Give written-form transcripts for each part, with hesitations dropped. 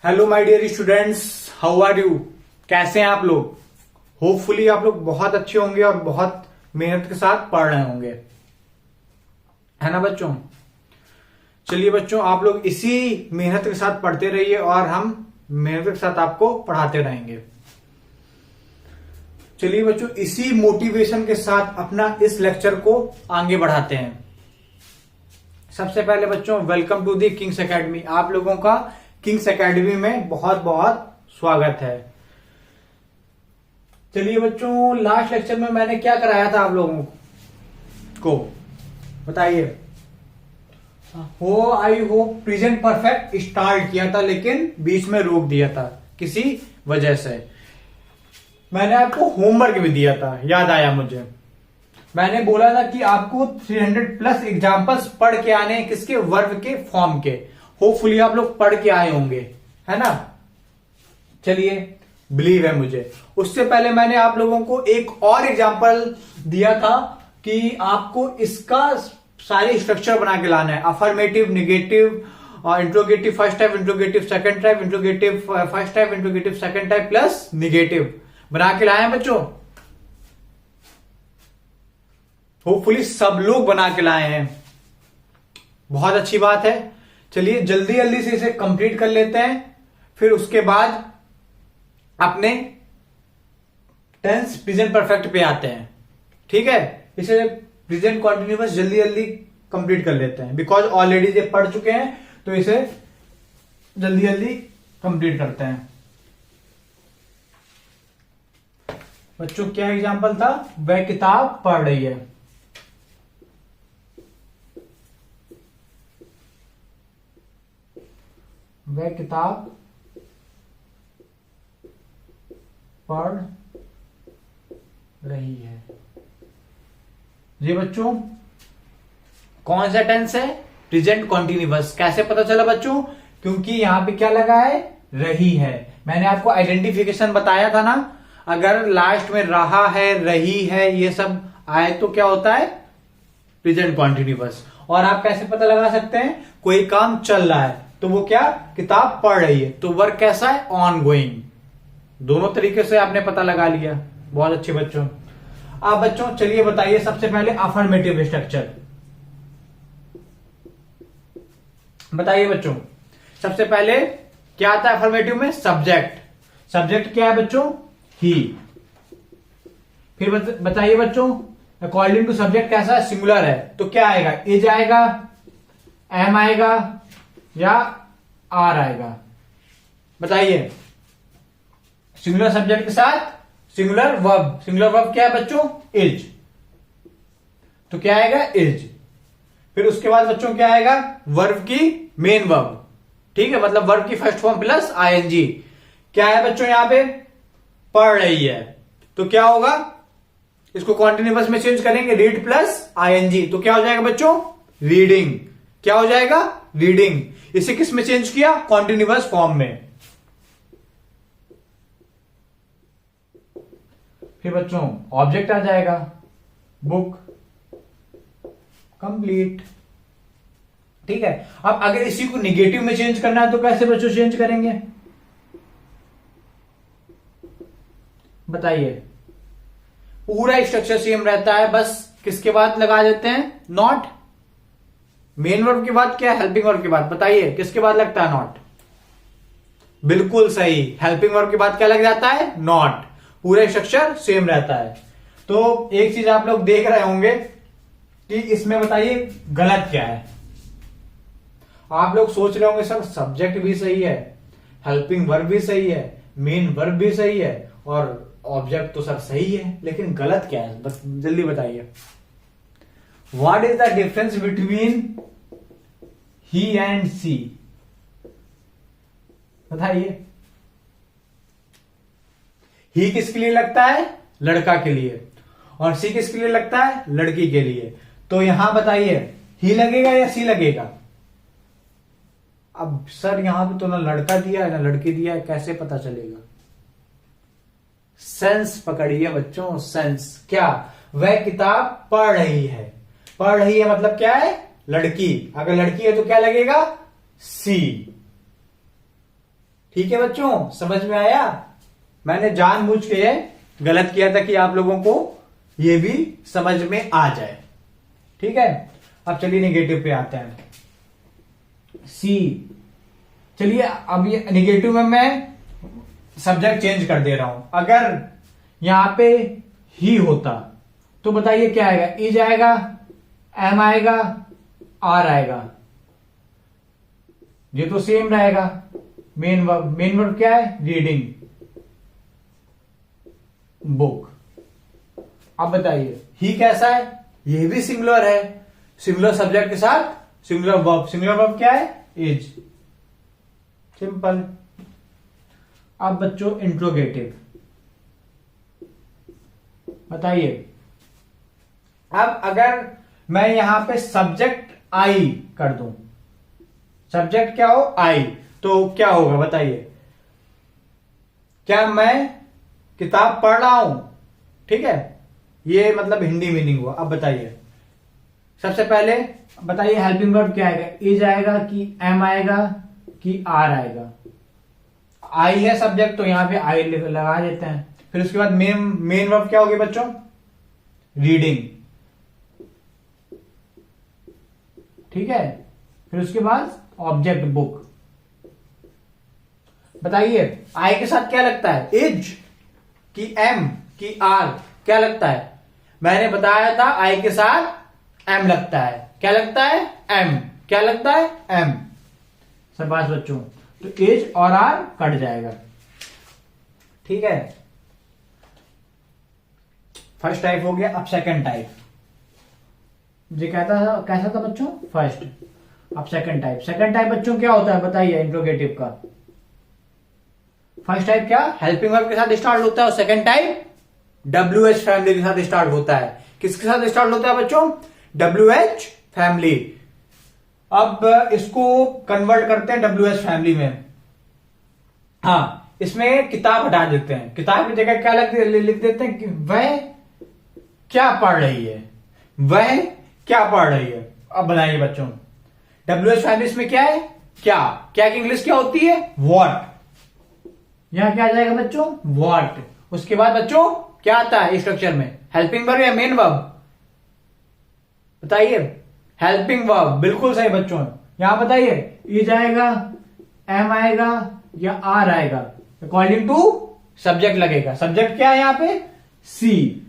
Hello my dear students, how are you. कैसे हैं आप लोग। होपफुली आप लोग बहुत अच्छे होंगे और बहुत मेहनत के साथ पढ़ रहे होंगे, है ना बच्चों। चलिए बच्चों, आप लोग इसी मेहनत के साथ पढ़ते रहिए और हम मेहनत के साथ आपको पढ़ाते रहेंगे। चलिए बच्चों, इसी मोटिवेशन के साथ अपना इस लेक्चर को आगे बढ़ाते हैं। सबसे पहले बच्चों, welcome to the kings academy. आप लोगों का किंग्स एकेडमी में बहुत बहुत स्वागत है। चलिए बच्चों, लास्ट लेक्चर में मैंने क्या कराया था आप लोगों को बताइए। I hope present perfect start किया था, लेकिन बीच में रोक दिया था किसी वजह से। मैंने आपको होमवर्क भी दिया था, याद आया मुझे। मैंने बोला था कि आपको 300 प्लस एग्जाम्पल्स पढ़ के आने, किसके, वर्ब के फॉर्म के। होपफुली आप लोग पढ़ के आए होंगे, है ना। चलिए, बिलीव है मुझे। उससे पहले मैंने आप लोगों को एक और एग्जाम्पल दिया था कि आपको इसका सारे स्ट्रक्चर बना के लाना है। Affirmative, negative, interrogative first type, interrogative second type, interrogative first type, interrogative second type plus negative बना के लाए हैं बच्चों। होपफुली सब लोग बना के लाए हैं, बहुत अच्छी बात है। चलिए जल्दी जल्दी से इसे कंप्लीट कर लेते हैं, फिर उसके बाद अपने टेंस प्रेजेंट परफेक्ट पे आते हैं। ठीक है, इसे प्रेजेंट कॉन्टिन्यूअस जल्दी जल्दी कंप्लीट कर लेते हैं, बिकॉज ऑलरेडी ये पढ़ चुके हैं, तो इसे जल्दी जल्दी कंप्लीट करते हैं। बच्चों क्या एग्जाम्पल था, वह किताब पढ़ रही है। वह किताब पढ़ रही है। ये बच्चों कौन सा टेंस है, प्रेजेंट कॉन्टिन्यूअस। कैसे पता चला बच्चों, क्योंकि यहां पे क्या लगा है, रही है। मैंने आपको आइडेंटिफिकेशन बताया था ना, अगर लास्ट में रहा है, रही है, ये सब आए तो क्या होता है, प्रेजेंट कॉन्टिन्यूअस। और आप कैसे पता लगा सकते हैं, कोई काम चल रहा है तो वो क्या, किताब पढ़ रही है, तो वर्क कैसा है, ऑन गोइंग। दोनों तरीके से आपने पता लगा लिया, बहुत अच्छे बच्चों। अब बच्चों चलिए बताइए, सबसे पहले अफर्मेटिव स्ट्रक्चर बताइए बच्चों। सबसे पहले क्या आता है अफर्मेटिव में, सब्जेक्ट। सब्जेक्ट क्या है बच्चों, ही। फिर बताइए बच्चों, अकॉर्डिंग टू सब्जेक्ट कैसा है, सिंगुलर है, तो क्या आएगा, इज आएगा, एम आएगा या आर आएगा। बताइए, सिंगुलर सब्जेक्ट के साथ सिंगुलर वर्ब। सिंगुलर वर्ब क्या है बच्चों, इज, तो क्या आएगा, इज। फिर उसके बाद बच्चों क्या आएगा, वर्ब की मेन वर्ब। ठीक है, मतलब वर्ब की फर्स्ट फॉर्म प्लस आईएनजी। क्या है बच्चों, यहां पे पढ़ रही है, तो क्या होगा, इसको कॉन्टिन्यूअस में चेंज करेंगे, रीड प्लस आईएनजी, तो क्या हो जाएगा बच्चों, रीडिंग। क्या हो जाएगा, रीडिंग। इसे किस में चेंज किया, कॉन्टिन्यूअस फॉर्म में। फिर बच्चों ऑब्जेक्ट आ जाएगा, बुक, कंप्लीट। ठीक है, अब अगर इसी को निगेटिव में चेंज करना है तो कैसे बच्चों चेंज करेंगे, बताइए। पूरा स्ट्रक्चर सेम रहता है, बस किसके बाद लगा देते हैं, नॉट। मेन वर्ब के बाद क्या, हेल्पिंग वर्ब के बाद। बताइए किसके बाद लगता है, नॉट। बिल्कुल सही, हेल्पिंग वर्ब के बाद क्या लग जाता है, नॉट। पूरा स्ट्रक्चर सेम रहता है। तो एक चीज आप लोग देख रहे होंगे कि इसमें बताइए गलत क्या है। आप लोग सोच रहे होंगे सर सब्जेक्ट भी सही है, हेल्पिंग वर्ब भी सही है, मेन वर्ब भी सही है और ऑब्जेक्ट तो सर सही है, लेकिन गलत क्या है, बस जल्दी बताइए। What is the difference between he and she, बताइए। ही किसके लिए लगता है, लड़का के लिए, और सी किसके लिए लगता है, लड़की के लिए। तो यहां बताइए, ही लगेगा या सी लगेगा। अब सर यहां पे तो ना लड़का दिया है ना लड़की दिया है, कैसे पता चलेगा। सेंस पकड़िए बच्चों, सेंस। क्या, वह किताब पढ़ रही है। पढ़ रही है मतलब क्या है, लड़की। अगर लड़की है तो क्या लगेगा, सी। ठीक है बच्चों, समझ में आया? मैंने जानबूझ के ये गलत किया था कि आप लोगों को ये भी समझ में आ जाए। ठीक है, अब चलिए नेगेटिव पे आते हैं। सी, चलिए अब ये नेगेटिव में मैं सब्जेक्ट चेंज कर दे रहा हूं। अगर यहां पे ही होता तो बताइए क्या आएगा? इज आएगा, एम आएगा, आर आएगा। ये तो सेम रहेगा। मेन वर्ब क्या है? Reading, book. अब बताइए ही कैसा है? ये भी सिंगुलर है, सिंगुलर सब्जेक्ट के साथ सिंगुलर वर्ब। सिंगुलर वर्ब क्या है? इज। सिंपल। अब बच्चों इंट्रोगेटिव बताइए। अब अगर मैं यहां पे सब्जेक्ट आई कर दूं, सब्जेक्ट क्या हो? आई, तो क्या होगा बताइए? क्या मैं किताब पढ़ रहा हूं? ठीक है, ये मतलब हिंदी मीनिंग हुआ। अब बताइए, सबसे पहले बताइए हेल्पिंग वर्ब क्या आएगा? इज आएगा कि एम आएगा कि आर आएगा? आई है सब्जेक्ट, तो यहां पे आई लगा देते हैं। फिर उसके बाद मेन वर्ब क्या होगी बच्चों? रीडिंग। ठीक है, फिर उसके बाद ऑब्जेक्ट बुक। बताइए आई के साथ क्या लगता है? इज कि एम कि आर? क्या लगता है? मैंने बताया था आई के साथ एम लगता है। क्या लगता है? एम। क्या लगता है? एम। शाबाश बच्चों, तो इज और आर कट जाएगा। ठीक है, फर्स्ट टाइप हो गया। अब सेकंड टाइप। ये कहता था कैसा था बच्चों? फर्स्ट। अब सेकंड टाइप। सेकंड टाइप बच्चों क्या होता है बताइए इंट्रोगेटिव का? फर्स्ट टाइप क्या? हेल्पिंग वर्ब के साथ स्टार्ट होता है, और सेकंड टाइप WH फैमिली के साथ स्टार्ट होता है। किसके साथ स्टार्ट होता है बच्चों? WH family. अब इसको कन्वर्ट करते हैं WH फैमिली में। हाँ, इसमें किताब हटा देते हैं। किताब की जगह क्या लिख देते हैं कि वह क्या पढ़ रही है? वह क्या पढ़ रही है? अब बनाइए बच्चों, WH फैमिली इसमें क्या है? क्या। क्या की इंग्लिश क्या होती है? व्हाट। यहां क्या आ जाएगा बच्चों? व्हाट। उसके बाद बच्चों क्या आता है स्ट्रक्चर में? हेल्पिंग वर्ब या मेन वर्ब? बताइए। हेल्पिंग वर्ब, बिल्कुल सही बच्चों। यहां बताइए इज आएगा, एम आएगा या आर आएगा? अकॉर्डिंग टू सब्जेक्ट लगेगा। सब्जेक्ट क्या है यहां पे? सी।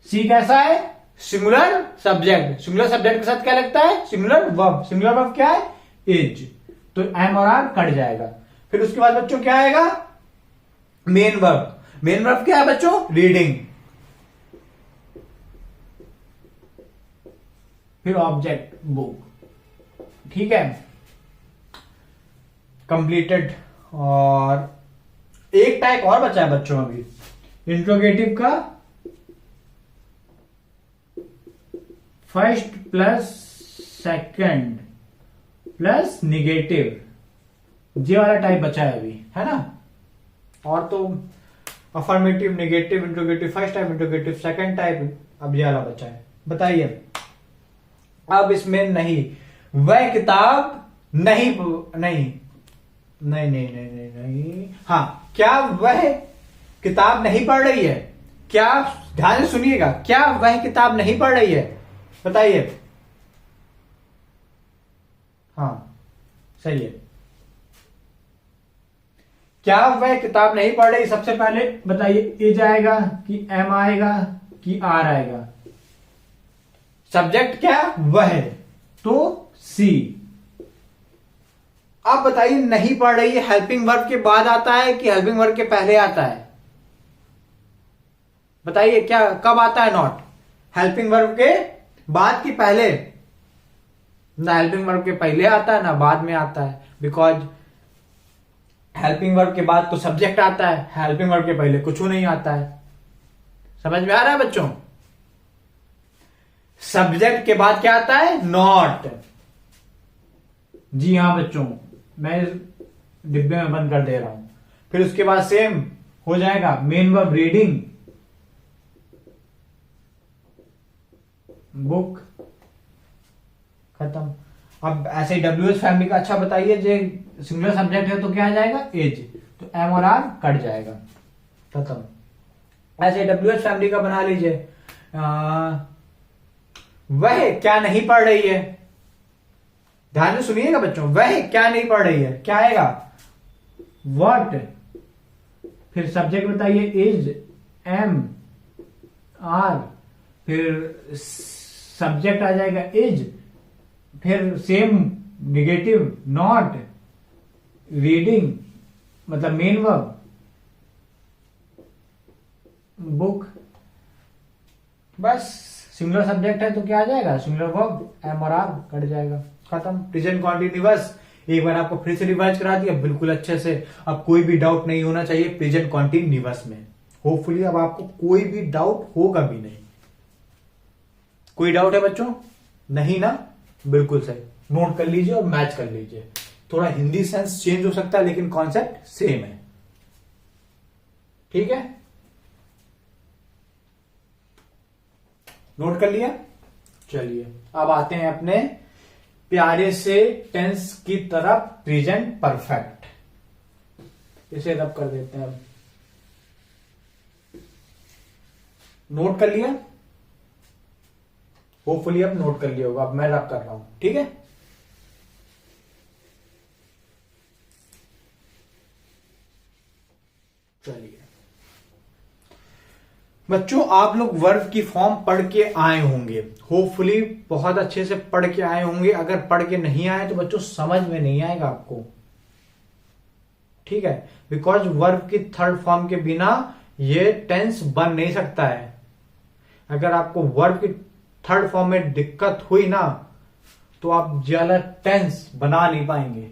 सी कैसा है? Singular subject. सिंगुलर सब्जेक्ट के साथ क्या लगता है? Singular verb. सिंगुलर वर्ब क्या है? इज। तो एम और आर कट जाएगा। फिर उसके बाद बच्चों क्या आएगा? Main verb. मेन वर्ब क्या है बच्चों? रीडिंग। फिर ऑब्जेक्ट बुक। ठीक है, कंप्लीटेड। और एक टाइप और बचा है बच्चों अभी इंट्रोगेटिव का। First plus second plus negative, ये वाला टाइप बचा है अभी, है ना? और तो affirmative, negative, interrogative, first type interrogative, second type, अब ये वाला बचा है। बताइए अब इसमें नहीं, वह किताब नहीं नहीं नहीं नहीं नहीं नहीं, नहीं। हाँ, क्या वह किताब नहीं पढ़ रही है? क्या, ध्यान से सुनिएगा, क्या वह किताब नहीं पढ़ रही है? बताइए। हाँ सही है। क्या वह किताब नहीं पढ़ रही? सबसे पहले बताइए इज आएगा कि एम आएगा कि आर आएगा? सब्जेक्ट क्या? वह, तो सी। अब बताइए नहीं पढ़ रही है हेल्पिंग वर्ब के बाद आता है कि हेल्पिंग वर्ब के पहले आता है? बताइए क्या कब आता है? नॉट हेल्पिंग वर्ब के बाद की पहले? ना हेल्पिंग वर्ब के पहले आता है ना बाद में आता है, बिकॉज हेल्पिंग वर्ब के बाद तो सब्जेक्ट आता है, हेल्पिंग वर्ब के पहले कुछ नहीं आता है। समझ में आ रहा है बच्चों? सब्जेक्ट के बाद क्या आता है? नॉट। जी हाँ बच्चों, मैं डिब्बे में बंद कर दे रहा हूं। फिर उसके बाद सेम हो जाएगा मेन वर्ब रीडिंग, बुक, खत्म। अब ऐसे WH फैमिली का अच्छा बताइए, जो सिंगुलर सब्जेक्ट है तो क्या आ जाएगा, एज, तो M और R कट जाएगा, खत्म। ऐसे WH फैमिली का बना लीजिए, वह क्या नहीं पढ़ रही है, ध्यान से सुनिएगा बच्चों, वह क्या नहीं पढ़ रही है, क्या आएगा, व्हाट, फिर सब्जेक्ट बताइए इज, M, R, फिर सब्जेक्ट आ जाएगा इज, फिर सेम निगेटिव नॉट, रीडिंग मतलब मेन वर्ब, बुक, बस सिंगुलर सब्जेक्ट है तो क्या आ जाएगा, सिंगुलर वर्ब, M और R कट जाएगा, खत्म। प्रेजेंट कॉन्टिन्यूअस एक बार आपको फिर से रिवाइज करा दिया बिल्कुल अच्छे से। अब कोई भी डाउट नहीं होना चाहिए प्रेजेंट कॉन्टिन्यूअस में, होपफुली अब आपको कोई भी डाउट होगा भी नहीं। कोई डाउट है बच्चों, नहीं ना, बिल्कुल सही, नोट कर लीजिए और मैच कर लीजिए। थोड़ा हिंदी सेंस चेंज हो सकता है लेकिन कॉन्सेप्ट सेम है, ठीक है, नोट कर लिया। चलिए अब आते हैं अपने प्यारे से टेंस की तरफ, प्रेजेंट परफेक्ट, इसे रब कर देते हैं। नोट कर लिया, होपफुली अब नोट कर लिया होगा, अब मैं रब कर रहा हूं, ठीक है। चलिए बच्चों, आप लोग वर्ब की फॉर्म पढ़ के आए होंगे, होपफुली बहुत अच्छे से पढ़ के आए होंगे। अगर पढ़ के नहीं आए तो बच्चों समझ में नहीं आएगा आपको, ठीक है, बिकॉज वर्ब की थर्ड फॉर्म के बिना ये टेंस बन नहीं सकता है। अगर आपको वर्ब की थर्ड फॉर्म में दिक्कत हुई ना तो आप ज्यादा टेंस बना नहीं पाएंगे।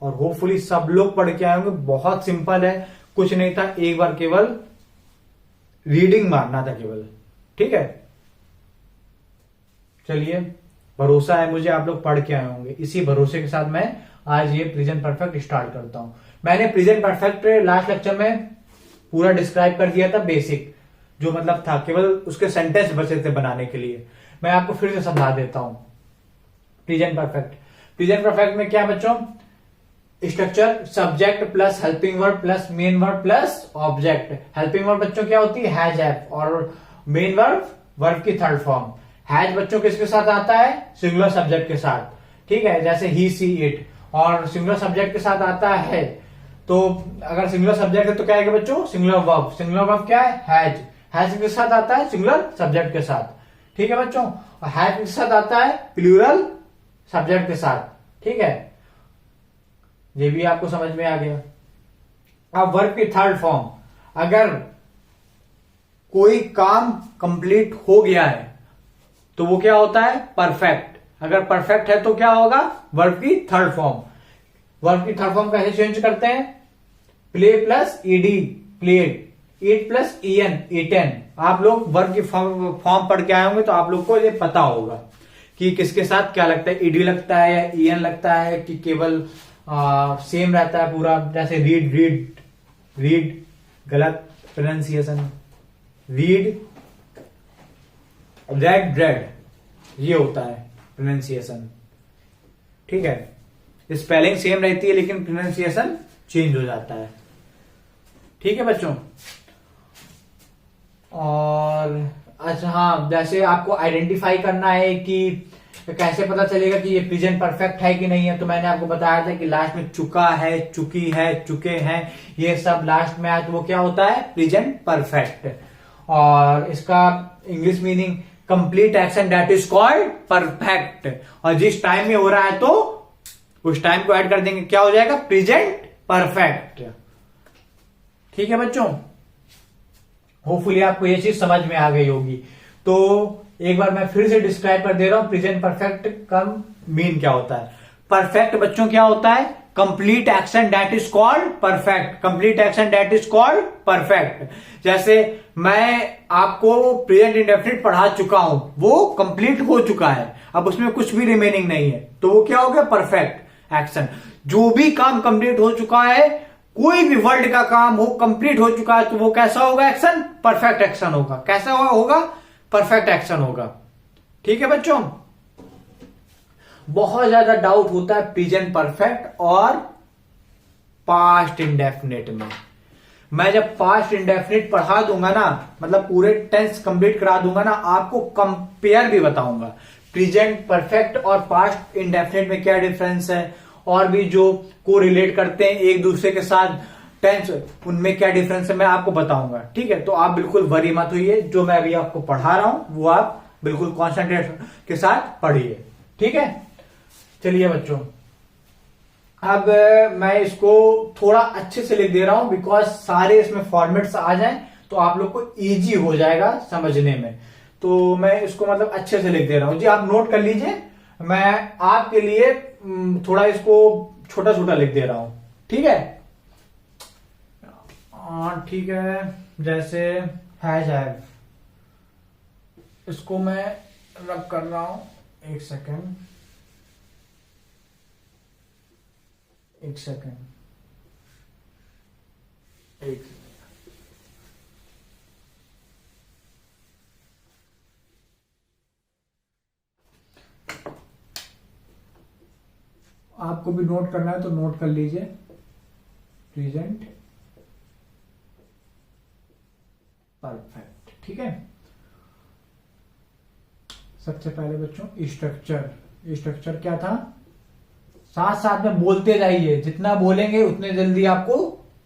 और होपफुली सब लोग पढ़ के आए होंगे, बहुत सिंपल है, कुछ नहीं था, एक बार केवल रीडिंग मारना था केवल, ठीक है। चलिए, भरोसा है मुझे आप लोग पढ़ के आए होंगे, इसी भरोसे के साथ मैं आज ये प्रेजेंट परफेक्ट स्टार्ट करता हूं। मैंने प्रेजेंट परफेक्ट लास्ट लेक्चर में पूरा डिस्क्राइब कर दिया था, बेसिक जो मतलब था, केवल उसके सेंटेंस बचे थे बनाने के लिए। मैं आपको फिर से समझा देता हूं प्रेजेंट परफेक्ट। प्रेजेंट परफेक्ट में क्या बच्चों, structure subject plus helping verb plus main verb plus object. Helping verb बच्चों क्या होती है, हैज हैव, और मेन वर्ब वर्ब की थर्ड फॉर्म। हैज बच्चों किसके साथ आता है, सिंगुलर सब्जेक्ट के साथ, ठीक है, जैसे ही सी इट, और सिंगुलर सब्जेक्ट के साथ आता है। तो अगर सिंगुलर सब्जेक्ट है तो क्या आएगा बच्चों, सिंगुलर वर्ब। सिंगुलर वर्ब क्या है, हैज। हैज किसके साथ आता है, सिंगुलर सब्जेक्ट के साथ, ठीक है बच्चों। और हैव किसके साथ आता है, प्लूरल सब्जेक्ट के साथ, ठीक है, ये भी आपको समझ में आ गया। अब वर्ब की थर्ड फॉर्म, अगर कोई काम कंप्लीट हो गया है तो वो क्या होता है, परफेक्ट। अगर परफेक्ट है तो क्या होगा, वर्ब की थर्ड फॉर्म। वर्ब की थर्ड फॉर्म कैसे चेंज करते हैं, प्ले प्लस ईडी, प्लेड, ईट प्लस ईएन, ईटेन। आप लोग वर्ब की फॉर्म पढ़ के आए होंगे तो आप लोग को ये पता होगा कि किसके साथ क्या लगता है, ईडी लगता है या ईएन लगता है, कि केवल सेम रहता है पूरा। जैसे रीड, रीड, रीड गलत प्रोनाउंसिएशन, रीड, रेड, रेड, ये होता है प्रोनाउंसिएशन, ठीक है। स्पेलिंग सेम रहती है लेकिन प्रोनाउंसिएशन चेंज हो जाता है, ठीक है बच्चों। और अच्छा हाँ, जैसे आपको आइडेंटिफाई करना है कि कैसे पता चलेगा कि ये प्रेजेंट परफेक्ट है कि नहीं है, तो मैंने आपको बताया था कि लास्ट में चुका है, चुकी है, चुके हैं, ये सब लास्ट में आए तो वो क्या होता है, प्रेजेंट परफेक्ट। और इसका English meaning complete action that is called perfect. और जिस टाइम में हो रहा है तो उस टाइम को ऐड कर देंगे, क्या हो जाएगा, प्रेजेंट परफेक्ट, ठीक है बच्चों। होपफुली आपको ये चीज समझ में आ गई होगी। तो एक बार मैं फिर से डिस्क्राइब कर दे रहा हूं प्रेजेंट परफेक्ट का मीन क्या होता है। परफेक्ट बच्चों क्या होता है, complete action that is called perfect. Complete action that is called perfect. जैसे मैं आपको प्रेजेंट इंडेफिनिट पढ़ा चुका हूं, वो कंप्लीट हो चुका है, अब उसमें कुछ भी रिमेनिंग नहीं है, तो वो क्या हो गया, परफेक्ट एक्शन। जो भी काम कंप्लीट हो चुका है, कोई भी वर्ल्ड का काम हो, कंप्लीट हो चुका है, तो वो कैसा होगा एक्शन, परफेक्ट एक्शन होगा। कैसा होगा, परफेक्ट एक्शन होगा, ठीक है बच्चों। बहुत ज्यादा डाउट होता है प्रेजेंट परफेक्ट और पास्ट इंडेफिनिट में। मैं जब पास्ट इंडेफिनिट पढ़ा दूंगा ना, मतलब पूरे टेंस कंप्लीट करा दूंगा ना, आपको कंपेयर भी बताऊंगा प्रेजेंट परफेक्ट और पास्ट इंडेफिनिट में क्या डिफरेंस है, और भी जो को रिलेट करते हैं एक दूसरे के साथ टेंस, उनमें क्या डिफरेंस है मैं आपको बताऊंगा। ठीक है, तो आप बिल्कुल वरी मत होइए, जो मैं अभी आपको पढ़ा रहा हूं वो आप बिल्कुल कॉन्सेंट्रेशन के साथ पढ़िए। ठीक है, चलिए बच्चों, अब मैं इसको थोड़ा अच्छे से लिख दे रहा हूं, बिकॉज सारे इसमें फॉर्मेट्स आ जाएं तो आप लोग को इजी हो जाएगा समझने में। तो मैं इसको मतलब अच्छे से लिख दे रहा हूं जी, आप नोट कर लीजिए। मैं आपके लिए थोड़ा इसको छोटा छोटा लिख दे रहा हूं। ठीक है, ठीक है, जैसे हैव, इसको मैं रब कर रहा हूं, एक सेकेंड, एक सेकेंड। आपको भी नोट करना है तो नोट कर लीजिए। Present perfect. ठीक है, सबसे पहले बच्चों स्ट्रक्चर क्या था, साथ साथ में बोलते जाइए, जितना बोलेंगे उतने जल्दी आपको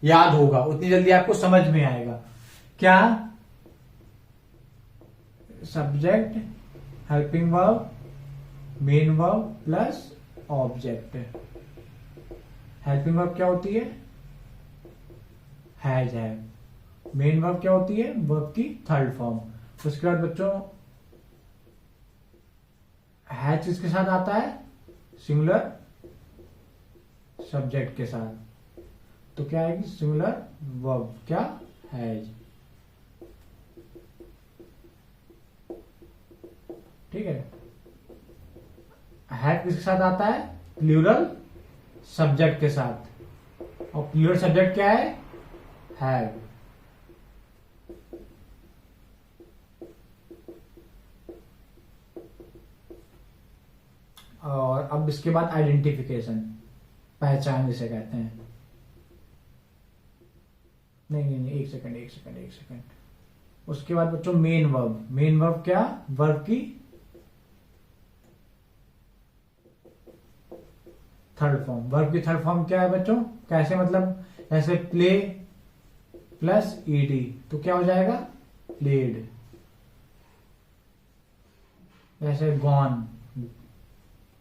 याद होगा, उतनी जल्दी आपको समझ में आएगा। क्या, subject, helping verb, main verb plus object. Helping verb क्या होती है, हैज है। मेन वर्ब क्या होती है, वर्ब की थर्ड फॉर्म। उसके बाद बच्चों हैज किसके साथ आता है, सिंगुलर सब्जेक्ट के साथ, तो क्या आएगी, सिंगुलर वर्ब, क्या, हैज। ठीक है, हैज किसके साथ आता है, प्लूरल सब्जेक्ट के साथ, और प्लूरल सब्जेक्ट क्या है, हैव। और अब इसके बाद आइडेंटिफिकेशन, पहचान जिसे कहते हैं। नहीं, एक सेकंड। उसके बाद बच्चों मेन वर्ब क्या, वर्ब की थर्ड फॉर्म। वर्ब की थर्ड फॉर्म क्या है बच्चों, कैसे, मतलब ऐसे प्ले प्लस ईडी, तो क्या हो जाएगा, प्लेड। जैसे गॉन,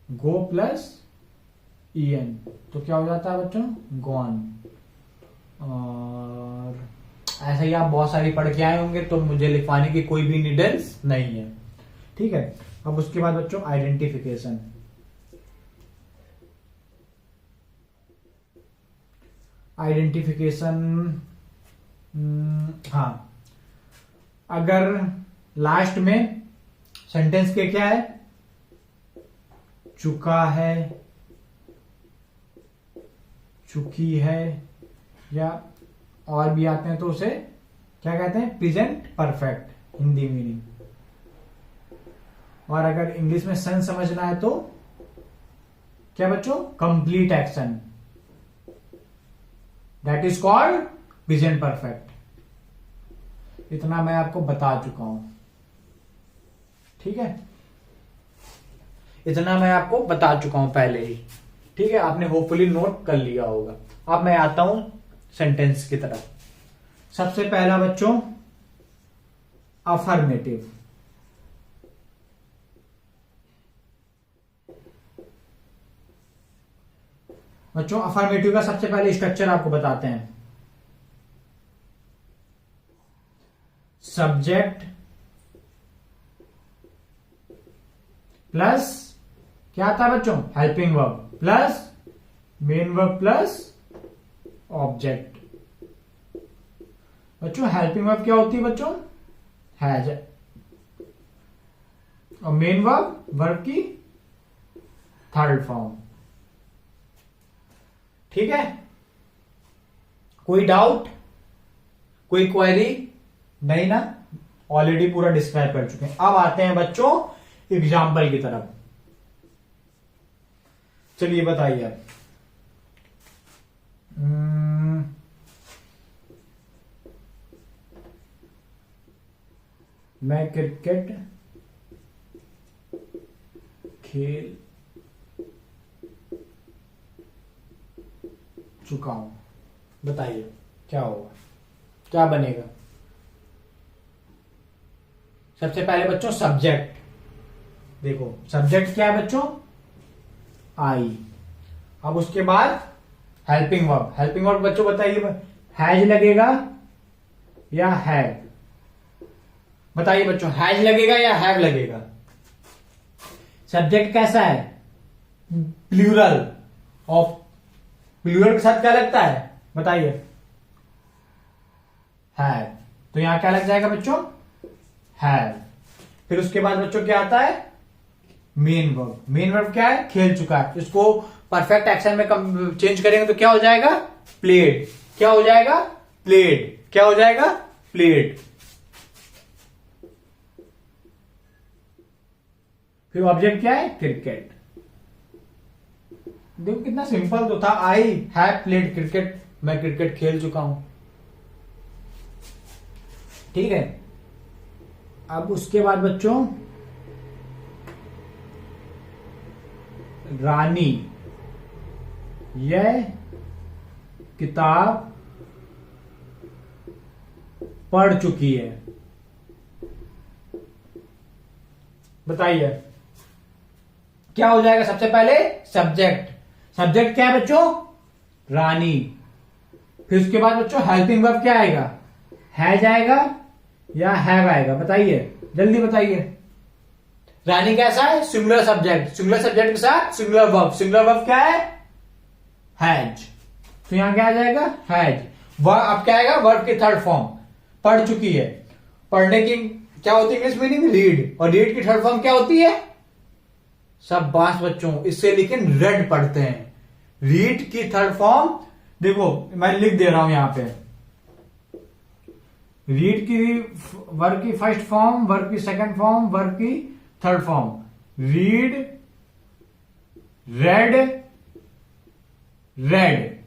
गो प्लस ईएन, तो क्या हो जाता है बच्चों, गॉन। और ऐसे ही आप बहुत सारी पढ़ के आए होंगे, तो मुझे लिखवाने की कोई भी नीडेंस नहीं है। ठीक है, अब उसके बाद बच्चों आइडेंटिफिकेशन। हाँ, अगर लास्ट में सेंटेंस के क्या है, चुका है, चुकी है, या और भी आते हैं तो उसे क्या कहते हैं, प्रेजेंट परफेक्ट, हिंदी मीनिंग। और अगर इंग्लिश में सन समझना है तो क्या बच्चों, complete action, that is called present perfect. इतना मैं आपको बता चुका हूं। ठीक है, इतना मैं आपको बता चुका हूं पहले ही। ठीक है, आपने होपफुली नोट कर लिया होगा। अब मैं आता हूं सेंटेंस की तरफ। सबसे पहला बच्चों अफर्मेटिव। बच्चों अफर्मेटिव का सबसे पहले स्ट्रक्चर आपको बताते हैं। सब्जेक्ट प्लस क्या आता है बच्चों, helping verb plus main verb plus object. बच्चों हेल्पिंग वर्ब क्या होती है बच्चों, हैज, और मेन वर्ब की थर्ड फॉर्म। ठीक है, कोई डाउट, कोई क्वेरी नहीं ना, ऑलरेडी पूरा डिस्क्राइब कर चुके हैं। अब आते हैं बच्चों एग्जाम्पल की तरफ। चलिए बताइए। मैं क्रिकेट खेल चुका हूं, बताइए क्या होगा, क्या बनेगा। सबसे पहले बच्चों सब्जेक्ट, देखो सब्जेक्ट क्या है बच्चों, आई। अब उसके बाद हेल्पिंग वर्ब, हेल्पिंग वर्ब बच्चों बताइए, हैज लगेगा या हैव, बताइए बच्चों, हैज लगेगा या हैव लगेगा। सब्जेक्ट कैसा है, प्लूरल, ऑफ प्लूरल के साथ क्या लगता है बताइए, हैव, तो यहां क्या लग जाएगा बच्चों, हैव। फिर उसके बाद बच्चों क्या आता है, मेन वर्ब, मेन वर्ब क्या है, खेल चुका है, इसको परफेक्ट एक्शन में चेंज करेंगे तो क्या हो जाएगा, प्लेड, क्या हो जाएगा, प्लेड, क्या हो जाएगा, प्लेड। फिर ऑब्जेक्ट क्या है, क्रिकेट। देखो कितना सिंपल तो था, आई हैव प्लेड क्रिकेट, मैं क्रिकेट खेल चुका हूं, ठीक है। अब उसके बाद बच्चों रानी यह किताब पढ़ चुकी है, बताइए क्या हो जाएगा। सबसे पहले सब्जेक्ट, सब्जेक्ट क्या है बच्चों, रानी। फिर उसके बाद बच्चों हेल्पिंग वर्ब क्या आएगा, हैज आएगा या हैव आएगा, बताइए जल्दी बताइए। रानी कैसा है, सिंगुलर सब्जेक्ट, सिंगुलर सब्जेक्ट के साथ सिंगुलर वर्ब, सिंगुलर वर्ब क्या है, हैज, तो यहां क्या आ जाएगा, हैज। अब क्या आएगा, वर्ब की थर्ड फॉर्म, पढ़ चुकी है, पढ़ने की क्या होती है इंग्लिश मीनिंग, रीड, और रीड की थर्ड फॉर्म क्या होती है, सब बास बच्चों, इससे लेकिन रेड पढ़ते हैं। रीड की थर्ड फॉर्म देखो मैं लिख दे रहा हूं यहां पे, रीड की वर्ब की फर्स्ट फॉर्म, वर्ब की सेकंड फॉर्म, वर्ब की third form, read, red, red.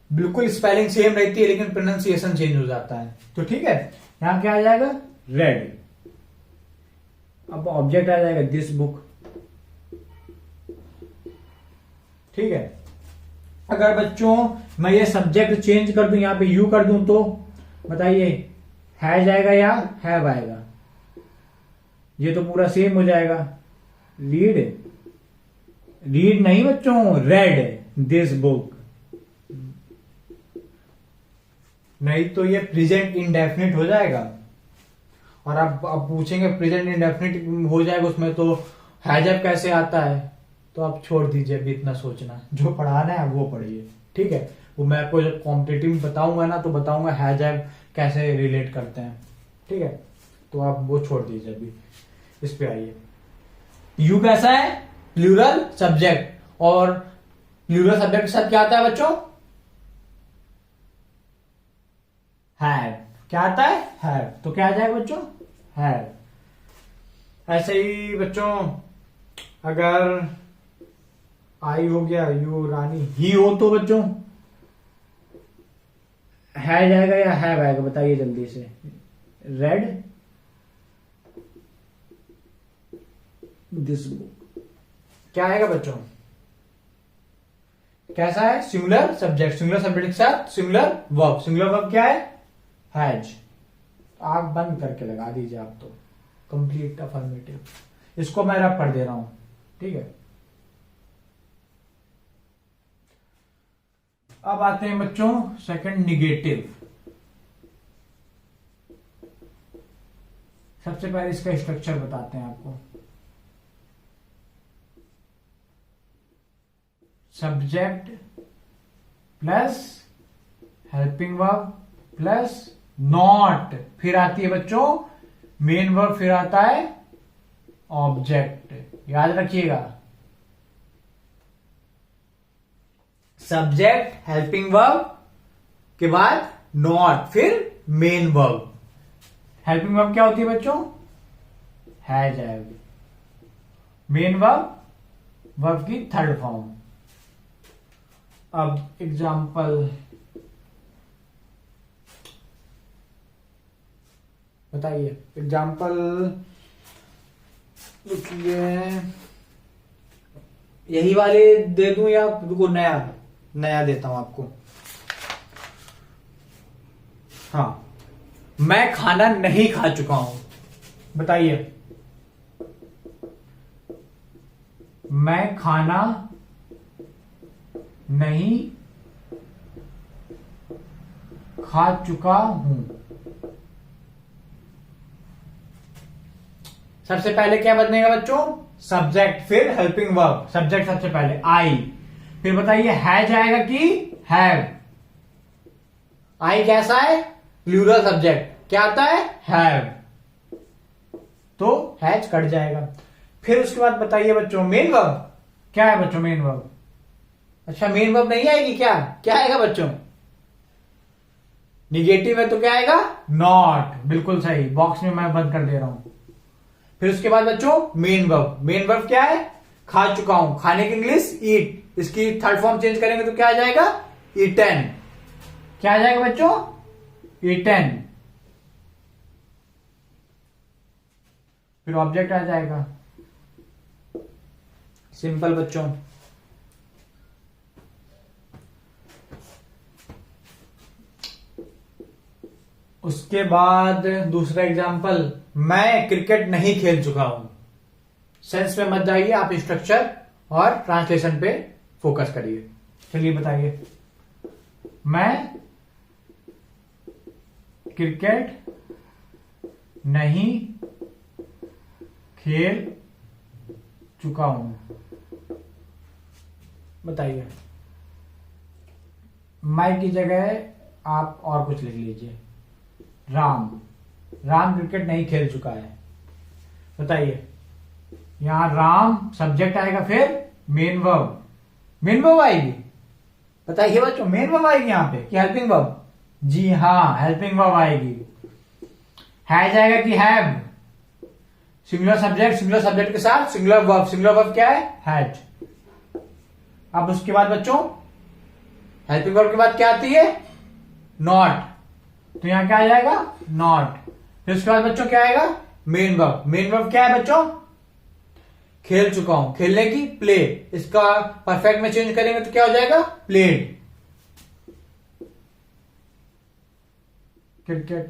बिल्कुल स्पेलिंग सेम रहती है लेकिन प्रोनाउंसिएशन चेंज हो जाता है, तो ठीक है। यहां क्या आ जाएगा, रेड। अब ऑब्जेक्ट आ जाएगा दिस बुक, ठीक है। अगर बच्चों मैं ये सब्जेक्ट चेंज कर दूं, यहां पे यू कर दूं, तो बताइए हैज आएगा या हैव आएगा, ये तो पूरा सेम हो जाएगा। रीड, रीड नहीं बच्चों, रेड दिस बुक, नहीं तो ये प्रेजेंट इंडेफिनिट हो जाएगा। और आप पूछेंगे प्रेजेंट इंडेफिनिट हो जाएगा उसमें तो हैज अप कैसे आता है, तो आप छोड़ दीजिए अभी इतना सोचना, जो पढ़ाना है वो पढ़िए, ठीक है। वो मैं आपको जब कॉम्पिटिटिव बताऊंगा ना तो बताऊंगा हैज अप कैसे रिलेट करते हैं, ठीक है। तो आप वो छोड़ दीजिए अभी, इस पे आइए। यू कैसा है, प्लूरल सब्जेक्ट, और प्लूरल सब्जेक्ट के साथ क्या आता है बच्चों, हैव, क्या आता है, हैव, तो क्या आ जाएगा बच्चों, हैव। ऐसे ही बच्चों अगर आई हो गया, यू रानी, ही हो तो बच्चों हैज आएगा या हैव आएगा, बताइए जल्दी से। रेड दिस बुक, क्या आएगा बच्चों, कैसा है, सिंगुलर सब्जेक्ट, सिंगुलर सब्जेक्ट के साथ सिंगुलर वर्ब, सिंगुलर वर्ब क्या है, हैज। आंख बंद करके लगा दीजिए आप, तो कंप्लीट अफर्मेटिव, इसको मैं रब कर दे रहा हूं, ठीक है। अब आते हैं बच्चों सेकंड, निगेटिव। सबसे पहले इसका स्ट्रक्चर बताते हैं आपको। Subject plus helping verb plus not, फिर आती है बच्चों मेन वर्ब, फिर आता है ऑब्जेक्ट, याद रखिएगा। सब्जेक्ट हेल्पिंग वर्ब के बाद नॉट, फिर मेन वर्ब, हेल्पिंग वर्ब क्या होती है बच्चों? Has have. Main verb, verb की थर्ड फॉर्म। अब एग्जाम्पल बताइए, एग्जाम्पल रुकिए, यही वाले दे दूं या रुको नया नया देता हूं आपको। हाँ, मैं खाना नहीं खा चुका हूं। बताइए, मैं खाना नहीं खा चुका हूं। सबसे पहले क्या बदलेगा बच्चों? सब्जेक्ट, फिर हेल्पिंग वर्ब। सब्जेक्ट सबसे पहले आई, फिर बताइए हैज आएगा कि हैव? आई कैसा है? Plural subject. क्या आता है? हैव, तो हैज कट जाएगा। फिर उसके बाद बताइए बच्चों मेन वर्ब। क्या है बच्चों मेन वर्ब? अच्छा, मेन वर्ब नहीं आएगी क्या? क्या आएगा बच्चों? निगेटिव है तो क्या आएगा? नॉट। बिल्कुल सही, बॉक्स में मैं बंद कर दे रहा हूं। फिर उसके बाद बच्चों मेन वर्ब। मेन वर्ब क्या है? खा चुका हूं। खाने की इंग्लिश ईट। इसकी थर्ड फॉर्म चेंज करेंगे तो क्या आ जाएगा? ईटन। क्या आ जाएगा बच्चों? ईटन। फिर ऑब्जेक्ट आ जाएगा। सिंपल बच्चों। उसके बाद दूसरा एग्जांपल, मैं क्रिकेट नहीं खेल चुका हूं। सेंस में मत जाइए, आप स्ट्रक्चर और ट्रांसलेशन पे फोकस करिए। चलिए बताइए, मैं क्रिकेट नहीं खेल चुका हूं। बताइए, मैं की जगह आप और कुछ लिख लीजिए। राम, राम क्रिकेट नहीं खेल चुका है। बताइए, यहां राम सब्जेक्ट आएगा, फिर मेन वर्ब। मेन वर्ब आएगी। बताइए बच्चों, मेन वर्ब आएगी यहां पे कि हेल्पिंग वर्ब? जी हां, हेल्पिंग वर्ब आएगी। हैज आएगा कि have? Singular subject, singular subject के साथ सिंगुलर वर्ब। सिंगुलर वर्ब क्या है? हैज। अब उसके बाद बच्चों हेल्पिंग वर्ब के बाद क्या आती है? नॉट। तो यहां क्या आ जाएगा? नॉट। फिर उसके बाद बच्चों क्या आएगा? Main verb. मेन वर्ब क्या है बच्चों? खेल चुका हूं। खेलने की प्ले। इसका परफेक्ट में चेंज करेंगे तो क्या हो जाएगा? प्लेड। क्रिकेट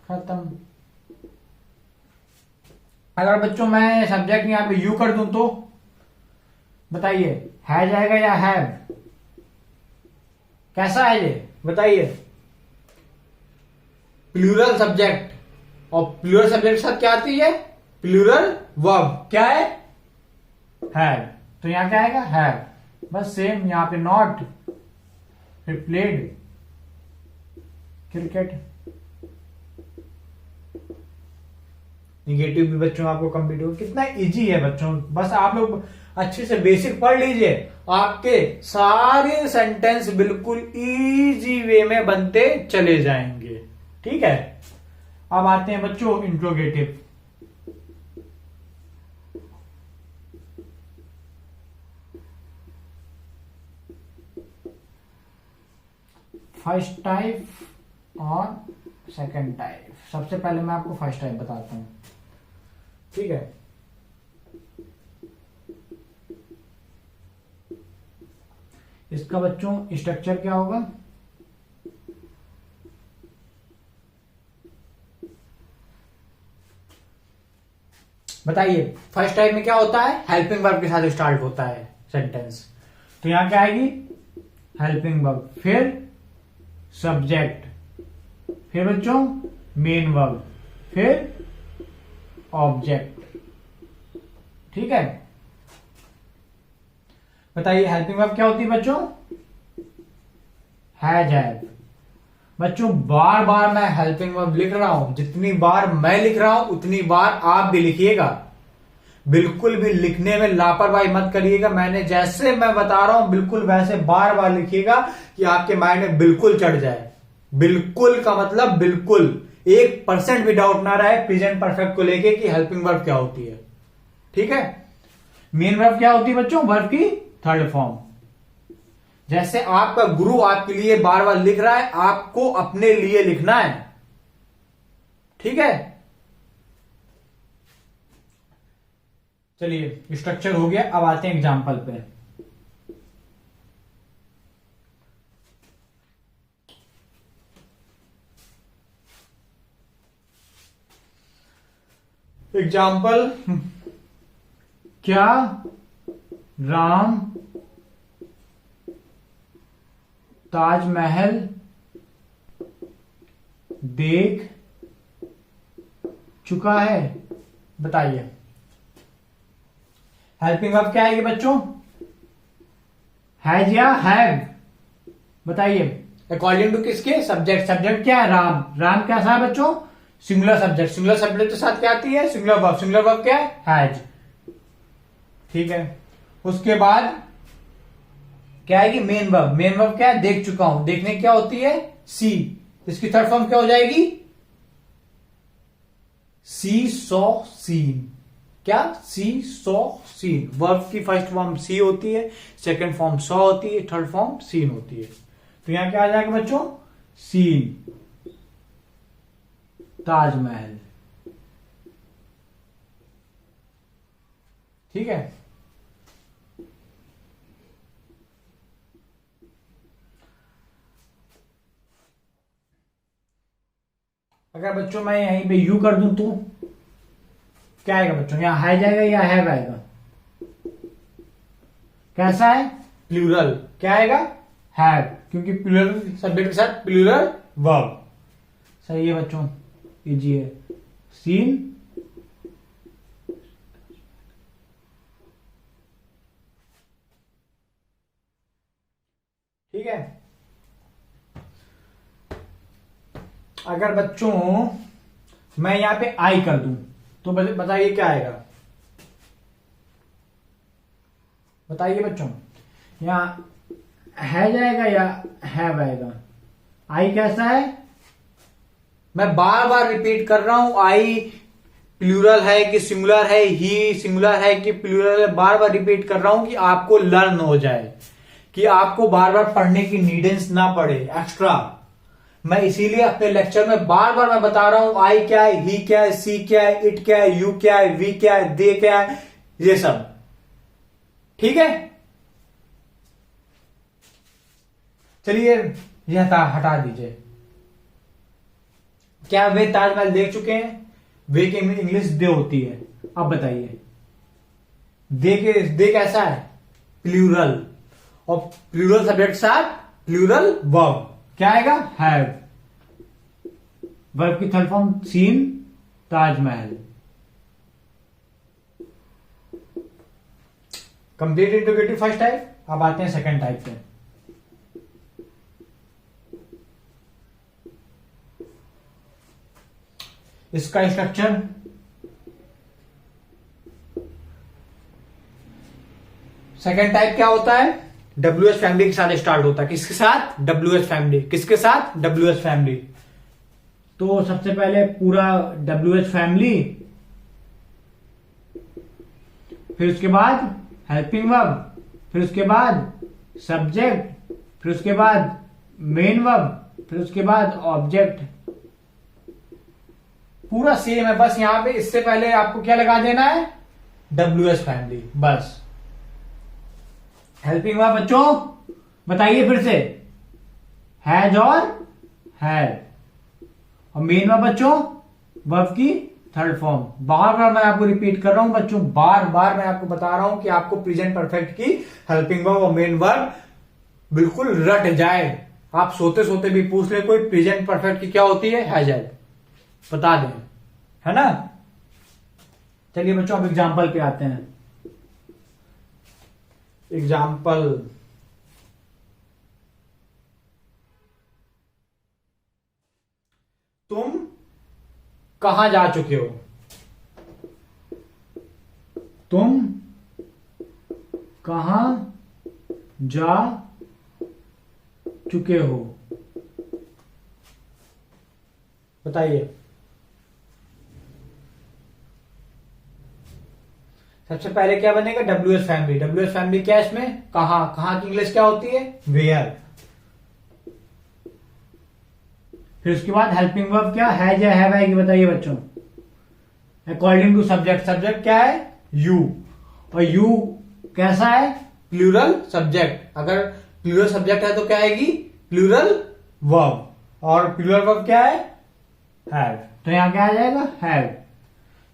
खत्म। अगर बच्चों मैं सब्जेक्ट यहां पे यू कर दूं तो बताइए, हैज आएगा या हैव? कैसा है ये बताइए? प्लूरल सब्जेक्ट, और प्लूरल सब्जेक्ट के साथ क्या आती है? Plural verb. क्या है? हैव। तो यहां क्या आएगा? हैव। बस सेम यहां पे नॉट, फिर प्लेड, क्रिकेट। निगेटिव भी बच्चों आपको कंप्लीट हो। कितना इजी है बच्चों, बस आप लोग अच्छे से बेसिक पढ़ लीजिए, आपके सारे सेंटेंस बिल्कुल इजी वे में बनते चले जाएंगे। ठीक है, अब आते हैं बच्चों इंट्रोगेटिव। फर्स्ट टाइप और सेकंड टाइप। सबसे पहले मैं आपको फर्स्ट टाइप बताता हूं। ठीक है, इसका बच्चों स्ट्रक्चर क्या होगा? बताइए, फर्स्ट टाइप में क्या होता है? हेल्पिंग वर्ब के साथ स्टार्ट होता है सेंटेंस। तो यहां क्या आएगी? हेल्पिंग वर्ब, फिर सब्जेक्ट, फिर बच्चों मेन वर्ब, फिर ऑब्जेक्ट। ठीक है, बताइए हेल्पिंग वर्ब क्या होती है बच्चों? Has have. बच्चों बार बार मैं हेल्पिंग वर्ब लिख रहा हूं, जितनी बार मैं लिख रहा हूं उतनी बार आप भी लिखिएगा। बिल्कुल भी लिखने में लापरवाही मत करिएगा। मैंने जैसे मैं बता रहा हूं बिल्कुल वैसे बार बार लिखिएगा कि आपके माइंड में बिल्कुल चढ़ जाए। बिल्कुल का मतलब बिल्कुल, 1% भी डाउट ना रहे प्रेजेंट परफेक्ट को लेके कि हेल्पिंग वर्ब क्या होती है। ठीक है, मेन वर्ब क्या होती है बच्चों? वर्ब की थर्ड फॉर्म। जैसे आपका गुरु आपके लिए बार बार लिख रहा है, आपको अपने लिए लिखना है। ठीक है, चलिए स्ट्रक्चर हो गया, अब आते हैं एग्जाम्पल पे। एग्जाम्पल, क्या राम ताजमहल देख चुका है? बताइए। हेल्पिंग वर्ब क्या आएगी बच्चों? हैज या हैव? बताइए। अकॉर्डिंग टू किसके? सब्जेक्ट। सब्जेक्ट क्या है? राम। राम कैसा है बच्चों? Singular subject. सिंगुलर सब्जेक्ट के साथ क्या आती है? Singular verb. सिंगुलर वर्ब क्या है? हैज। ठीक है, उसके बाद क्या आएगी? Main verb. मेन वर्ब क्या है? देख चुका हूं। देखने क्या होती है? सी। इसकी थर्ड फॉर्म क्या हो जाएगी? सी सॉ सीन। क्या? सी सॉ सीन। वर्ब की फर्स्ट फॉर्म सी होती है, सेकंड फॉर्म सॉ होती है, थर्ड फॉर्म सीन होती है। तो यहां क्या आ जाएगा बच्चों? सीन ताजमहल। ठीक है, अगर बच्चों मैं यहीं पे यू कर दूं तो क्या आएगा बच्चों? यहां हैज आएगा या हैव आएगा? कैसा है? प्लूरल। क्या आएगा? हैव, क्योंकि प्लूरल सब्जेक्ट के साथ प्लूरल वर्ब। सही है बच्चों, कीजिए। सीन ठीक है। अगर बच्चों मैं यहां पे आई कर दूं तो बताइए क्या आएगा? बताइए बच्चों, यहां है जाएगा या हैव आएगा? आई कैसा है? मैं बार बार रिपीट कर रहा हूं, आई प्लूरल है कि सिंगुलर है, ही सिंगुलर है कि प्लूरल है, बार बार रिपीट कर रहा हूं कि आपको लर्न हो जाए, कि आपको बार बार पढ़ने की नीडेंस ना पड़े एक्स्ट्रा। मैं इसीलिए अपने लेक्चर में बार बार मैं बता रहा हूं आई क्या है, ही क्या है, सी क्या है, इट क्या है, यू क्या है, वी क्या है, दे क्या है, ये सब। ठीक है, चलिए ये हटा दीजिए। क्या वे ताजमहल देख चुके हैं? वे की इंग्लिश दे होती है। अब बताइए, दे कैसा है? प्लूरल, और प्लूरल सब्जेक्ट साथ प्लूरल वर्ब। क्या आएगा? हैव। वर्ब की third form seen Taj Mahal. Complete interrogative first type. अब आते हैं सेकंड टाइप पे। इसका स्ट्रक्चर, सेकंड टाइप क्या होता है? WH फैमिली के साथ स्टार्ट होता है। किसके साथ? WH family. किसके साथ? WH family. तो सबसे पहले पूरा WH फैमिली, फिर उसके बाद हेल्पिंग वर्ब, फिर उसके बाद सब्जेक्ट, फिर उसके बाद मेन वर्ब, फिर उसके बाद ऑब्जेक्ट। पूरा सेम है, बस यहां पे इससे पहले आपको क्या लगा देना है? WH फैमिली, बस। हेल्पिंग वर्ब बच्चों बताइए फिर से, हैज और हैड। और मेन वर्ब बच्चों वर्ब की थर्ड फॉर्म। बार बार मैं आपको रिपीट कर रहा हूं बच्चों, बार बार मैं आपको बता रहा हूं कि आपको प्रेजेंट परफेक्ट की हेल्पिंग वर्ब और मेन वर्ब बिल्कुल रट जाए। आप सोते सोते भी पूछ ले कोई, प्रेजेंट परफेक्ट की क्या होती है? हैज हैड, बता दें, है ना। चलिए बच्चों अब एग्जाम्पल पे आते हैं। एग्जाम्पल, तुम कहां जा चुके हो? तुम कहां जा चुके हो? बताइए। सबसे पहले क्या बनेगा, WH फैमिली। WH फैमिली क्या है इसमें, कहां, कहां की इंग्लिश क्या होती है, वेयर। फिर उसके बाद हेल्पिंग वर्ब क्या है, या हैव आएगी, बताइए बच्चों। अकॉर्डिंग टू सब्जेक्ट, सब्जेक्ट क्या है, यू, और यू कैसा है, प्लूरल सब्जेक्ट। अगर प्लूरल सब्जेक्ट है तो क्या आएगी, प्लूरल वर्ब, और प्लूरल वर्ब क्या है, हैव। तो यहां क्या आ जाएगा, हैव।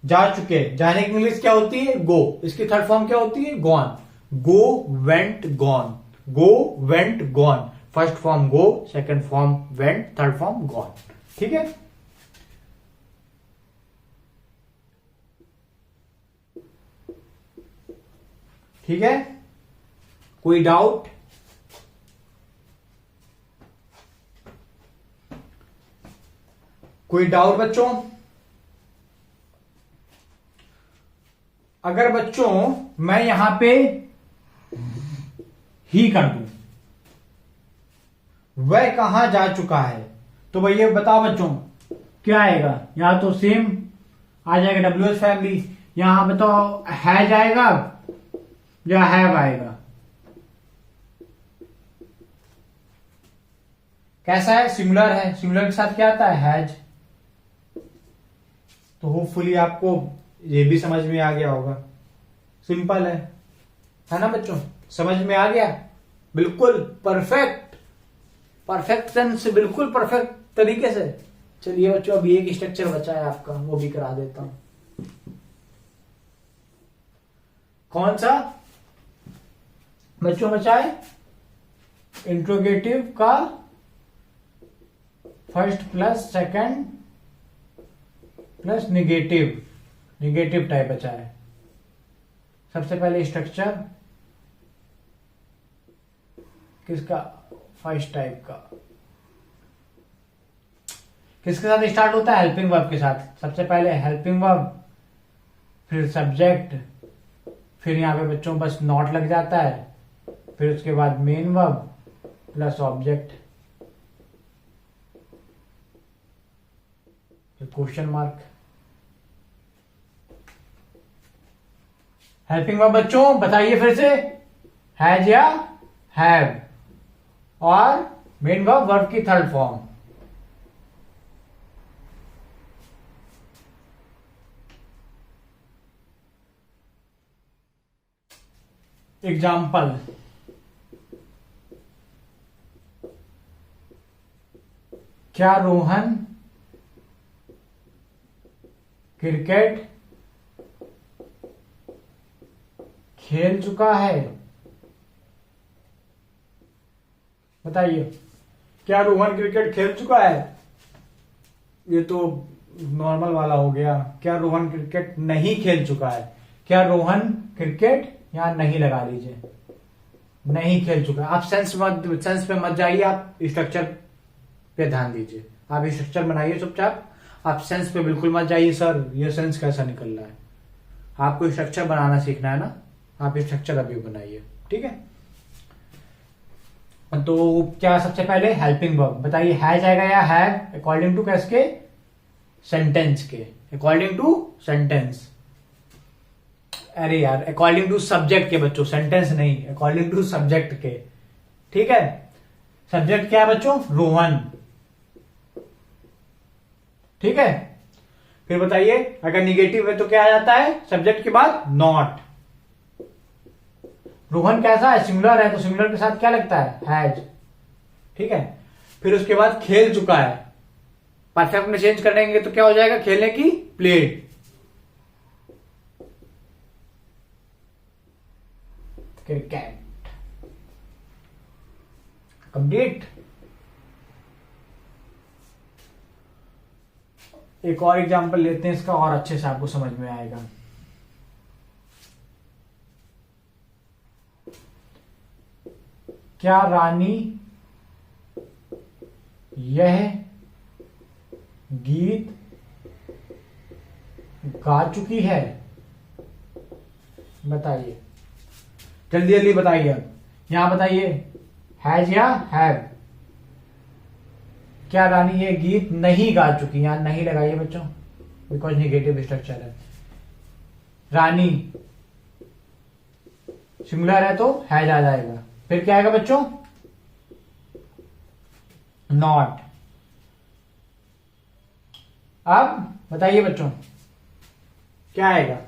जा चुके, जाने की इंग्लिश क्या होती है, गो। इसकी थर्ड फॉर्म क्या होती है, gone. Go went gone, go went gone. First form go, second form went, third form gone. ठीक है। ठीक है, कोई डाउट? कोई डाउट बच्चों? अगर बच्चों मैं यहां पे ही कर दूं, वह कहां जा चुका है, तो भैया बताओ बच्चों क्या आएगा, या तो सेम आ जाएगा WH फैमिली, यहां बताओ है जाएगा या हैव आएगा। कैसा है, सिमिलर है, सिमिलर के साथ क्या आता है, हैज। तो होपफुली आपको ये भी समझ में आ गया होगा। सिंपल है ना बच्चों, समझ में आ गया, बिल्कुल परफेक्ट, परफेक्शन से बिल्कुल परफेक्ट तरीके से। चलिए बच्चों, अभी एक स्ट्रक्चर बचा है आपका, वो भी करा देता हूं। कौन सा बच्चों बचा है, इंट्रोगेटिव का first plus second plus negative, negative type बचा है। सबसे पहले स्ट्रक्चर किसका, फर्स्ट टाइप का, किसके साथ स्टार्ट होता है, हेल्पिंग वर्ब के साथ। सबसे पहले हेल्पिंग वर्ब, फिर सब्जेक्ट, फिर यहां पे बच्चों बस नॉट लग जाता है, फिर उसके बाद main verb plus object, question mark. Helping verb बच्चों बताइए फिर से, हैज या हैव, और मेन वर्ब, वर्ब की थर्ड फॉर्म। एग्जाम्पल, क्या रोहन क्रिकेट खेल चुका है, बताइए। क्या रोहन क्रिकेट खेल चुका है, ये तो नॉर्मल वाला हो गया। क्या रोहन क्रिकेट नहीं खेल चुका है, क्या रोहन क्रिकेट, यहां नहीं लगा लीजिए, नहीं खेल चुका। आप सेंस पे मत जाइए, आप स्ट्रक्चर पे ध्यान दीजिए। आप स्ट्रक्चर बनाइए चुपचाप, आप सेंस पे बिल्कुल मत जाइए, सर ये सेंस कैसा निकल रहा है। आपको स्ट्रक्चर बनाना सीखना है ना, आप स्ट्रक्चर अभी बनाइए, ठीक है। तो क्या सबसे पहले हेल्पिंग वर्ब बताइए, है जाएगा या हैव, अकॉर्डिंग टू किसके, सेंटेंस के, अकॉर्डिंग टू सेंटेंस। अरे यार, अकॉर्डिंग टू सब्जेक्ट के बच्चों, सेंटेंस नहीं, अकॉर्डिंग टू सब्जेक्ट के, ठीक है। सब्जेक्ट क्या है बच्चों, रोहन, ठीक है। फिर बताइए अगर निगेटिव है तो क्या आ जाता है, सब्जेक्ट के बाद नॉट। रोहन कैसा है, सिमिलर है, तो सिमिलर के साथ क्या लगता है, हैज, ठीक है। फिर उसके बाद खेल चुका है, परफेक्ट में चेंज करेंगे तो क्या हो जाएगा, खेलने की, प्लेड। Cricket, complete. एक और एग्जांपल लेते हैं इसका, और अच्छे से आपको समझ में आएगा। क्या रानी यह गीत गा चुकी है, बताइए, जल्दी जल्दी बताइए। अब यहां बताइए हैज या हैव, क्या रानी ये गीत नहीं गा चुकी, यहां नहीं लगाइए बच्चों, बिकॉज निगेटिव स्ट्रक्चर है। रानी सिंगुलर है तो हैज आ जाएगा, फिर क्या आएगा बच्चों, नॉट। अब बताइए बच्चों क्या आएगा,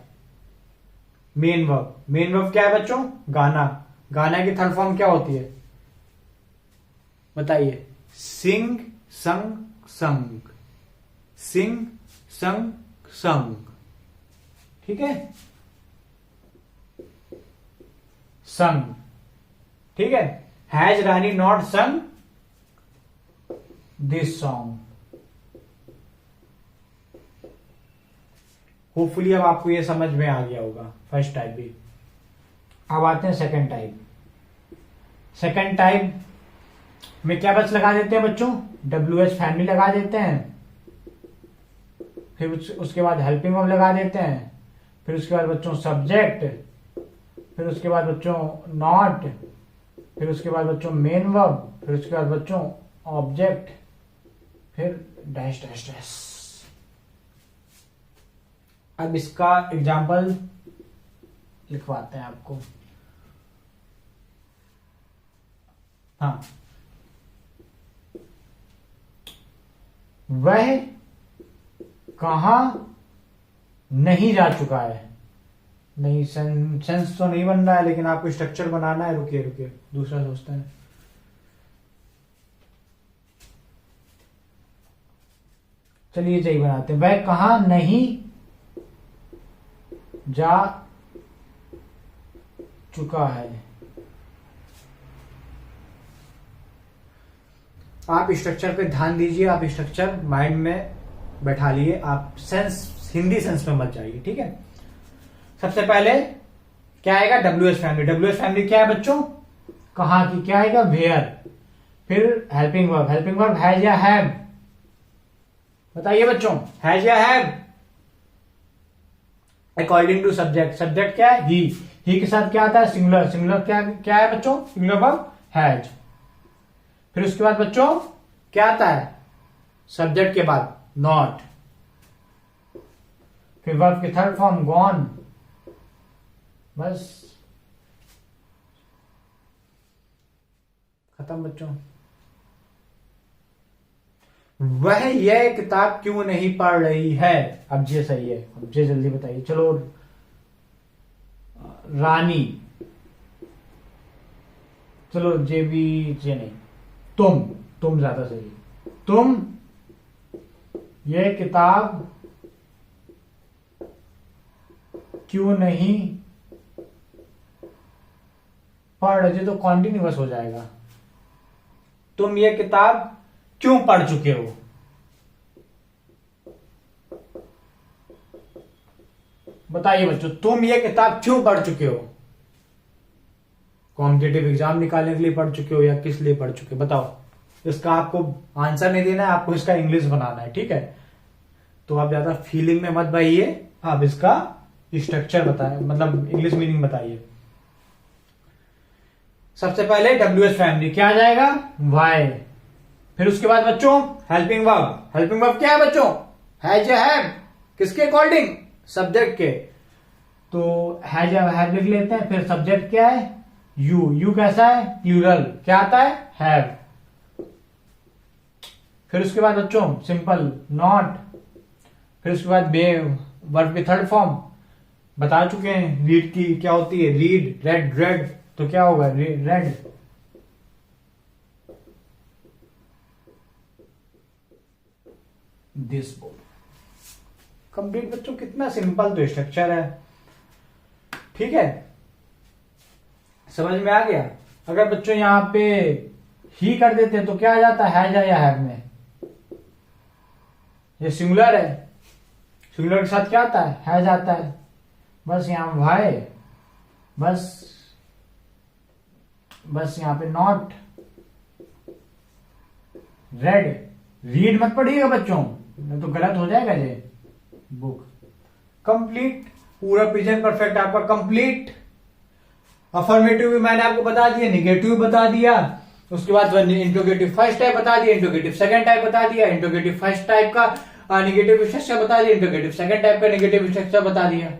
मेन वर्ब। मेन वर्ब क्या है बच्चों, गाना। गाना की थर्ड फॉर्म क्या होती है बताइए, सिंग, संग, संग, सिंग, संग, संग, ठीक है, संग, ठीक है। हैज रानी नॉट संग दिस सॉन्ग। होपफुली अब आपको ये समझ में आ गया होगा फर्स्ट टाइप भी। अब आते हैं सेकंड टाइप। सेकंड टाइप में क्या बस लगा देते हैं बच्चों, WH फैमिली लगा देते हैं, फिर उसके बाद हेल्पिंग वर्ब लगा देते हैं, फिर उसके बाद बच्चों सब्जेक्ट, फिर उसके बाद बच्चों नॉट, फिर उसके बाद बच्चों मेन वर्ब, फिर उसके बाद बच्चों ऑब्जेक्ट, फिर डैश डैश डैश। अब इसका एग्जाम्पल लिखवाते हैं आपको। हाँ, वह कहा नहीं जा चुका है। नहीं, सेंस तो नहीं बन रहा है, लेकिन आपको स्ट्रक्चर बनाना है। रुकिए रुकिए, दूसरा सोचते हैं। चलिए यही बनाते हैं, वह कहा नहीं जा चुका है। आप स्ट्रक्चर पे ध्यान दीजिए, आप स्ट्रक्चर माइंड में बैठा लिए, आप सेंस, हिंदी सेंस में मत जाइए, ठीक है। सबसे पहले क्या आएगा, WH फैमिली। WH फैमिली क्या है बच्चों, कहां की, क्या आएगा, वेयर। फिर helping verb, helping verb has या हैव। बताइए बच्चों, हैज या have according to subject. Subject क्या है, ही के साथ क्या आता है, सिंगुलर। सिंगुलर क्या है बच्चों, सिंगुलर वर्ब हैज। फिर उसके बाद बच्चों क्या आता है, सब्जेक्ट के बाद नॉट। फिर वर्ब की थर्ड फॉर्म गॉन। बस खत्म बच्चों। वह यह किताब क्यों नहीं पढ़ रही है, अब ये सही है, अब ये जल्दी बताइए। चलो, रानी, चलो जे भी ये नहीं, तुम ज्यादा सही है। तुम ये किताब क्यों नहीं पढ़ रहे, तो कॉन्टिन्यूअस हो जाएगा। तुम ये किताब क्यों पढ़ चुके हो। बताइए बच्चों, तुम ये किताब क्यों पढ़ चुके हो। कॉम्पिटिटिव एग्जाम निकालने के लिए पढ़ चुके हो या किस लिए पढ़ चुके हो, बताओ। इसका आपको आंसर नहीं देना है, आपको इसका इंग्लिश बनाना है, ठीक है। तो आप ज्यादा फीलिंग में मत बहिए, आप इसका स्ट्रक्चर बताएं, मतलब इंग्लिश मीनिंग बताइए। सबसे पहले WH फैमिली क्या आ जाएगा, वाई। फिर उसके बाद बच्चों हेल्पिंग वर्ब। हेल्पिंग वर्ब क्या है बच्चों, हैज या हैव। किसके अकॉर्डिंग, सब्जेक्ट के। तो हैज या हैव लिख लेते हैं। फिर सब्जेक्ट क्या है, यू कैसा है, प्लूरल। क्या आता है, हैव। फिर उसके बाद बच्चों सिंपल नॉट। फिर उसके बाद वर्ब की थर्ड फॉर्म बता चुके हैं, रीड की क्या होती है, रीड। रेड, रेड, तो क्या होगा, रेड। दिस बुक कंप्लीट बच्चों। कितना सिंपल तो स्ट्रक्चर है, ठीक है, समझ में आ गया। अगर बच्चों यहां पे ही कर देते हैं तो क्या आ जाता है, हैज या हैव में। ये सिंगुलर है, सिंगुलर के साथ क्या आता है, हैज आता है। बस यहां वाई, बस यहां पे नॉट। रेड, रीड मत पढ़िएगा बच्चों, नहीं तो गलत हो जाएगा ये बुक। कंप्लीट, पूरा प्रेजेंट परफेक्ट आपका कंप्लीट। अफर्मेटिव भी मैंने आपको बता दिया, निगेटिव बता दिया, उसके बाद इंट्रोगेटिव फर्स्ट टाइप बता दिया, इंट्रोगेटिव सेकंड टाइप बता दिया, इंट्रोगेटिव फर्स्ट टाइप का नेगेटिव स्ट्रक्चर बता दिया, इंट्रोगेटिव सेकंड टाइप का नेगेटिव स्ट्रक्चर बता दिया।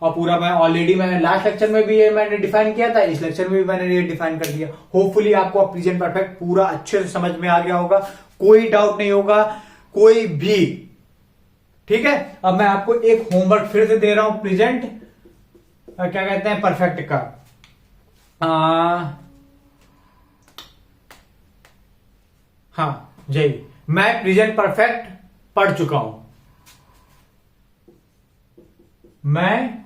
और पूरा मैं ऑलरेडी मैंने लास्ट लेक्चर में भी ये मैंने डिफाइन किया था, इस लेक्चर में भी मैंने ये डिफाइन कर दिया। होपफुली आपको प्रेजेंट परफेक्ट पूरा अच्छे से समझ में आ गया होगा, कोई डाउट नहीं होगा कोई भी। ठीक है, अब मैं आपको एक होमवर्क फिर से दे रहा हूं प्रेजेंट क्या कहते हैं परफेक्ट का। हाँ जय, मैं प्रेजेंट परफेक्ट पढ़ चुका हूं। मैं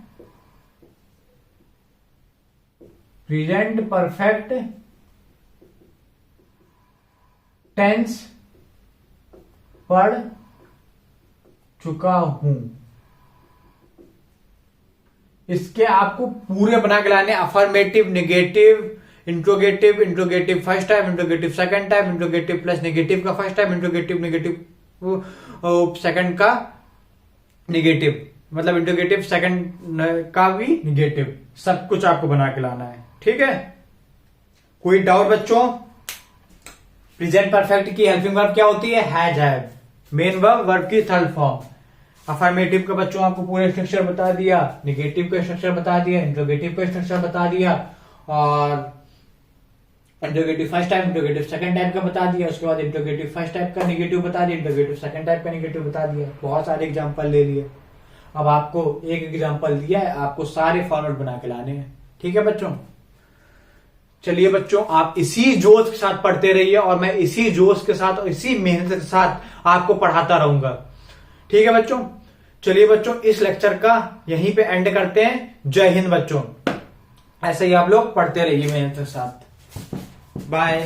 प्रेजेंट परफेक्ट टेंस पढ़ चुका हूं। इसके आपको पूरे बना के लाने, affirmative, negative, interrogative, interrogative first type, interrogative second type, interrogative plus negative का first type, interrogative negative second का नेगेटिव, मतलब इंट्रोगेटिव सेकंड का भी नेगेटिव, सब कुछ आपको बना के लाना है। ठीक है, कोई डाउट बच्चों? प्रेजेंट परफेक्ट की हेल्पिंग वर्ब क्या होती है? हैज, हैव, मेन वर्ब की थर्ड फॉर्म। अफर्मेटिव का बच्चों आपको पूरे स्ट्रक्चर बता दिया, नेगेटिव का स्ट्रक्चर बता दिया, इंट्रोगेटिव का स्ट्रक्चर बता दिया, और interrogative first type, interrogative second type का बता दिया, उसके बाद इंट्रोगेटिव फर्स्ट टाइप का नेगेटिव बता दिया, इंट्रोगेटिव सेकंड टाइप का नेगेटिव बता दिया। बहुत सारे एग्जांपल ले लिए, अब आपको एक एग्जांपल दिया है, आपको सारे फॉर्मेट बना के लाने हैं। ठीक है बच्चों, चलिए बच्चों आप इसी जोश के साथ पढ़ते रहिए, और मैं इसी जोश के साथ और इसी मेहनत के साथ आपको पढ़ाता रहूंगा। ठीक है बच्चों, चलिए बच्चों इस लेक्चर का यहीं पे एंड करते हैं। जय हिंद बच्चों, ऐसे ही आप लोग पढ़ते रहिए मेहनत के साथ। बाय।